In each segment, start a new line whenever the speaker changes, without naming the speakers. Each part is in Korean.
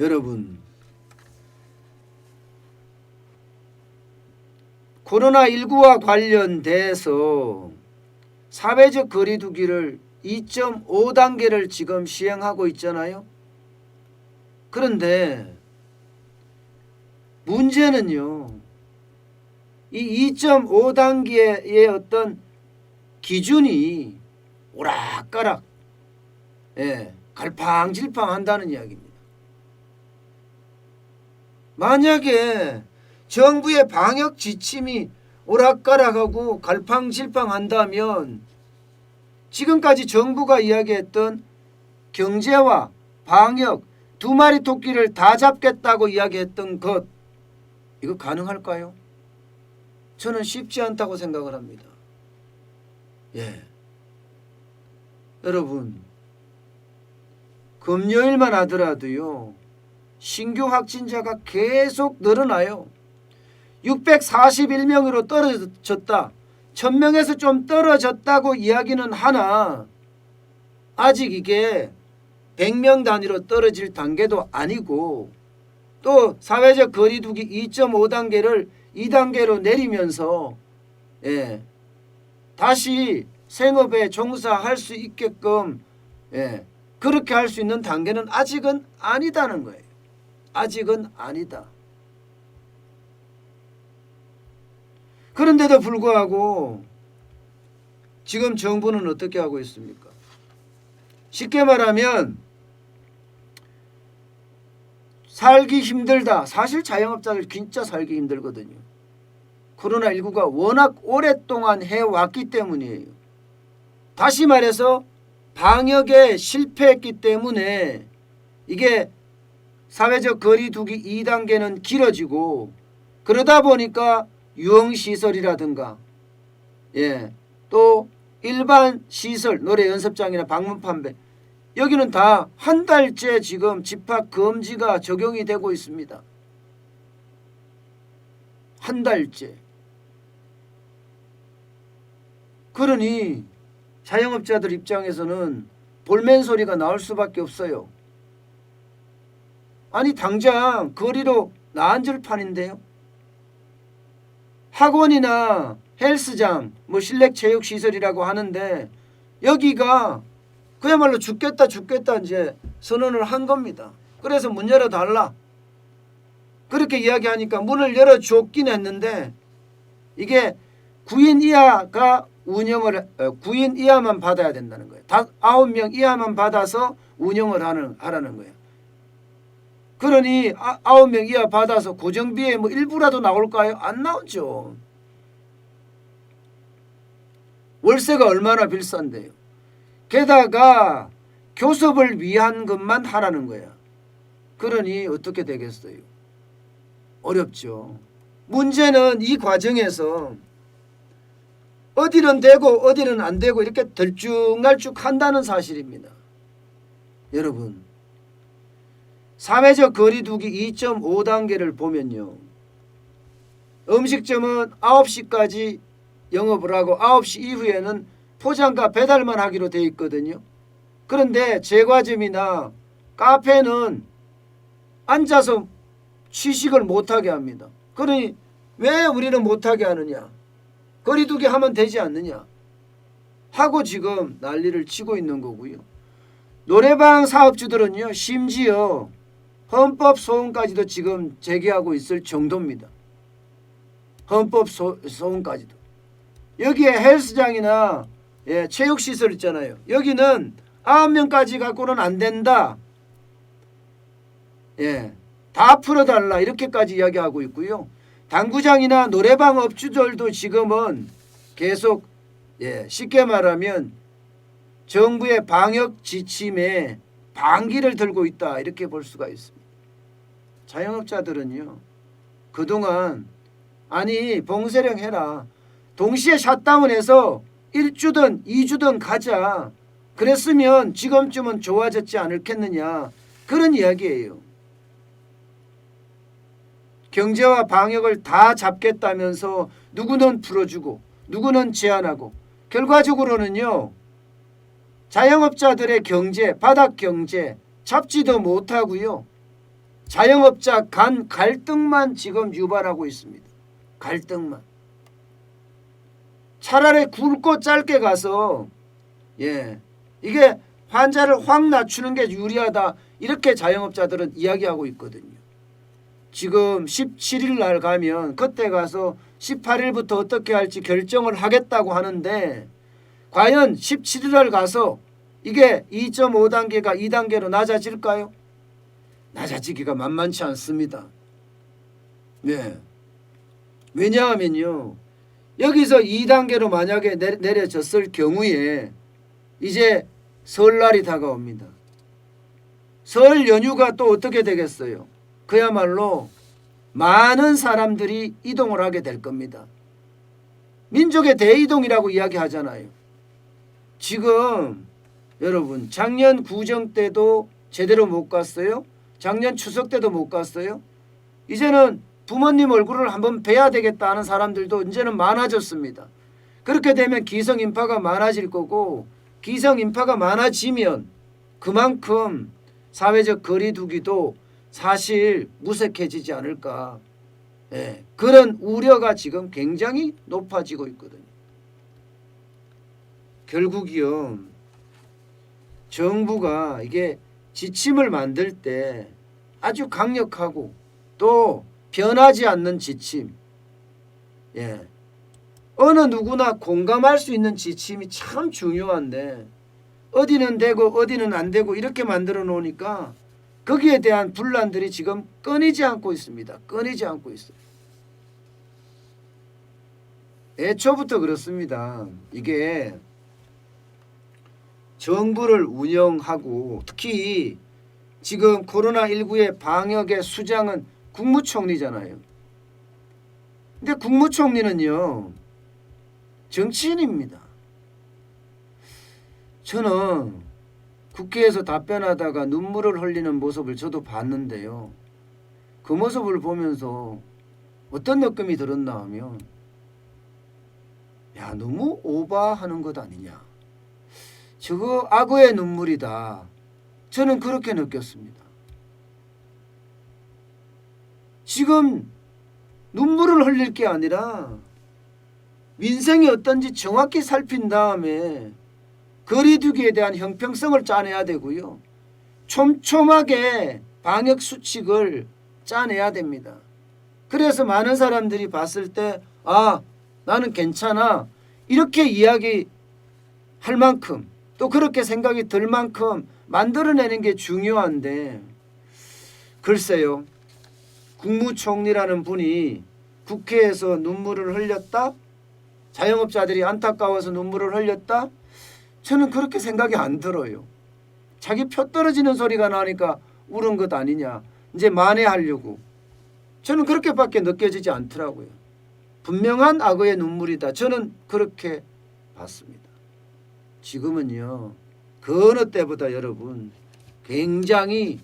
여러분, 코로나19와 관련돼서 사회적 거리두기를 2.5단계를 지금 시행하고 있잖아요. 그런데 문제는요, 이 2.5단계의 어떤 기준이 오락가락, 갈팡질팡 한다는 이야기입니다. 만약에 정부의 방역 지침이 오락가락하고 갈팡질팡 한다면 지금까지 정부가 이야기했던 경제와 방역 두 마리 토끼를 다 잡겠다고 이야기했던 것, 이거 가능할까요? 저는 쉽지 않다고 생각을 합니다. 여러분, 금요일만 하더라도요, 신규 확진자가 계속 늘어나요. 641명으로 떨어졌다. 1000명에서 좀 떨어졌다고 이야기는 하나 아직 이게 100명 단위로 떨어질 단계도 아니고, 또 사회적 거리두기 2.5단계를 2단계로 내리면서 다시 생업에 종사할 수 있게끔 그렇게 할 수 있는 단계는 아직은 아니다는 거예요. 아직은 아니다. 그런데도 불구하고 지금 정부는 어떻게 하고 있습니까? 쉽게 말하면 살기 힘들다. 사실 자영업자들 진짜 살기 힘들거든요. 코로나19가 워낙 오랫동안 해왔기 때문이에요. 다시 말해서 방역에 실패했기 때문에 이게 사회적 거리두기 2단계는 길어지고, 그러다 보니까 유흥시설이라든가 또 일반 시설, 노래 연습장이나 방문 판매, 여기는 다 한 달째 지금 집합 금지가 적용이 되고 있습니다. 한 달째. 그러니 자영업자들 입장에서는 볼멘 소리가 나올 수밖에 없어요. 아니 당장 거리로 나앉을 판인데요. 학원이나 헬스장, 실내 체육시설이라고 하는데 여기가 그야말로 죽겠다 이제 선언을 한 겁니다. 그래서 문 열어달라. 그렇게 이야기하니까 문을 열어줬긴 했는데 이게 9인 이하가 운영을 9인 이하만 받아야 된다는 거예요. 9명 이하만 받아서 운영을 하라는 거예요. 그러니 9명 이하 받아서 고정비에 일부라도 나올까요? 안 나오죠. 월세가 얼마나 비싼데요. 게다가 교섭을 위한 것만 하라는 거야. 그러니 어떻게 되겠어요? 어렵죠. 문제는 이 과정에서 어디는 되고 어디는 안 되고 이렇게 들쭉날쭉 한다는 사실입니다. 여러분, 사회적 거리두기 2.5단계를 보면요, 음식점은 9시까지 영업을 하고 9시 이후에는 포장과 배달만 하기로 되어 있거든요. 그런데 제과점이나 카페는 앉아서 취식을 못하게 합니다. 그러니 왜 우리는 못하게 하느냐? 거리두기 하면 되지 않느냐? 하고 지금 난리를 치고 있는 거고요. 노래방 사업주들은요, 심지어 헌법 소원까지도 지금 제기하고 있을 정도입니다. 헌법 소원까지도. 여기에 헬스장이나 체육시설 있잖아요. 여기는 9명까지 갖고는 안 된다. 다 풀어달라. 이렇게까지 이야기하고 있고요. 당구장이나 노래방 업주들도 지금은 계속 쉽게 말하면 정부의 방역 지침에 반기를 들고 있다. 이렇게 볼 수가 있습니다. 자영업자들은요, 그동안 봉쇄령 해라. 동시에 샷다운해서 1주든 2주든 가자. 그랬으면 지금쯤은 좋아졌지 않겠느냐. 그런 이야기예요. 경제와 방역을 다 잡겠다면서 누구는 풀어주고 누구는 제한하고, 결과적으로는요, 자영업자들의 경제, 바닥 경제 잡지도 못하고요, 자영업자 간 갈등만 지금 유발하고 있습니다. 갈등만. 차라리 굵고 짧게 가서 이게 환자를 확 낮추는 게 유리하다, 이렇게 자영업자들은 이야기하고 있거든요. 지금 17일 날 가면 그때 가서 18일부터 어떻게 할지 결정을 하겠다고 하는데, 과연 17일 날 가서 이게 2.5단계가 2단계로 낮아질까요? 낮아지기가 만만치 않습니다. 왜냐하면요, 여기서 2단계로 만약에 내려졌을 경우에 이제 설날이 다가옵니다. 설 연휴가 또 어떻게 되겠어요? 그야말로 많은 사람들이 이동을 하게 될 겁니다. 민족의 대이동이라고 이야기하잖아요. 지금 여러분, 작년 구정 때도 제대로 못 갔어요. 작년 추석 때도 못 갔어요. 이제는 부모님 얼굴을 한번 뵈야 되겠다 하는 사람들도 이제는 많아졌습니다. 그렇게 되면 기성인파가 많아질 거고, 기성인파가 많아지면 그만큼 사회적 거리두기도 사실 무색해지지 않을까, 그런 우려가 지금 굉장히 높아지고 있거든요. 결국이요, 정부가 이게 지침을 만들 때 아주 강력하고 또 변하지 않는 지침, 어느 누구나 공감할 수 있는 지침이 참 중요한데, 어디는 되고 어디는 안 되고 이렇게 만들어 놓으니까 거기에 대한 분란들이 지금 끊이지 않고 있습니다. 끊이지 않고 있어요. 애초부터 그렇습니다. 이게 정부를 운영하고, 특히 지금 코로나19의 방역의 수장은 국무총리잖아요. 근데 국무총리는요, 정치인입니다. 저는 국회에서 답변하다가 눈물을 흘리는 모습을 저도 봤는데요. 그 모습을 보면서 어떤 느낌이 들었나 하면, 야, 너무 오바하는 것 아니냐, 저거 악어의 눈물이다, 저는 그렇게 느꼈습니다. 지금 눈물을 흘릴 게 아니라 민생이 어떤지 정확히 살핀 다음에 거리두기에 대한 형평성을 짜내야 되고요, 촘촘하게 방역 수칙을 짜내야 됩니다. 그래서 많은 사람들이 봤을 때, 아, 나는 괜찮아, 이렇게 이야기할 만큼, 또 그렇게 생각이 들 만큼 만들어내는 게 중요한데, 글쎄요, 국무총리라는 분이 국회에서 눈물을 흘렸다? 자영업자들이 안타까워서 눈물을 흘렸다? 저는 그렇게 생각이 안 들어요. 자기 표 떨어지는 소리가 나니까 울은 것 아니냐, 이제 만회하려고. 저는 그렇게밖에 느껴지지 않더라고요. 분명한 악어의 눈물이다, 저는 그렇게 봤습니다. 지금은요, 그 어느 때보다 여러분 굉장히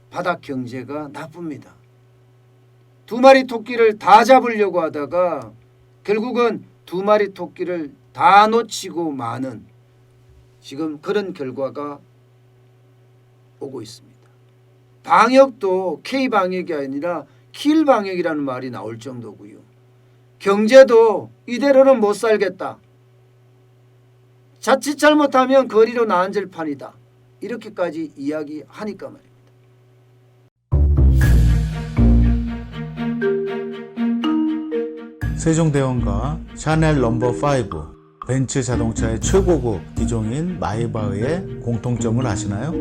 바닥 경제가 나쁩니다. 두 마리 토끼를 다 잡으려고 하다가 결국은 두 마리 토끼를 다 놓치고 마는, 지금 그런 결과가 오고 있습니다. 방역도 K방역이 아니라 킬방역이라는 말이 나올 정도고요. 경제도 이대로는 못 살겠다, 자칫 잘못하면 거리로 나앉을 판이다, 이렇게까지 이야기하니까 말입니다.
세종대왕과 샤넬 넘버5, 벤츠 자동차의 최고급 기종인 마이바흐의 공통점을 아시나요?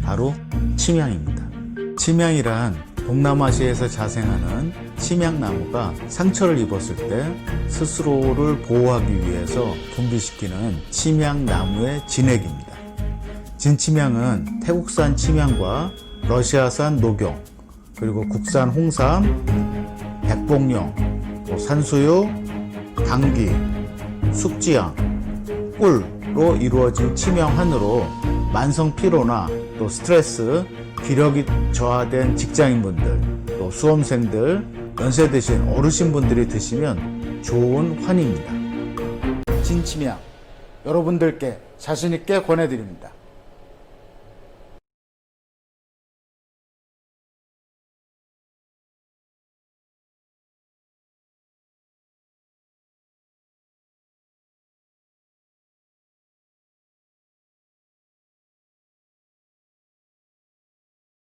바로 침향입니다. 침향이란 동남아시아에서 자생하는 침향나무가 상처를 입었을 때 스스로를 보호하기 위해서 분비시키는 침향나무의 진액입니다. 진침향은 태국산 침향과 러시아산 녹용, 그리고 국산 홍삼, 백봉령, 산수유, 당귀, 숙지향, 꿀로 이루어진 침향환으로 만성 피로나 또 스트레스, 기력이 저하된 직장인분들, 또 수험생들, 연세 드신 어르신분들이 드시면 좋은 환입니다. 진침향, 여러분들께 자신있게 권해드립니다.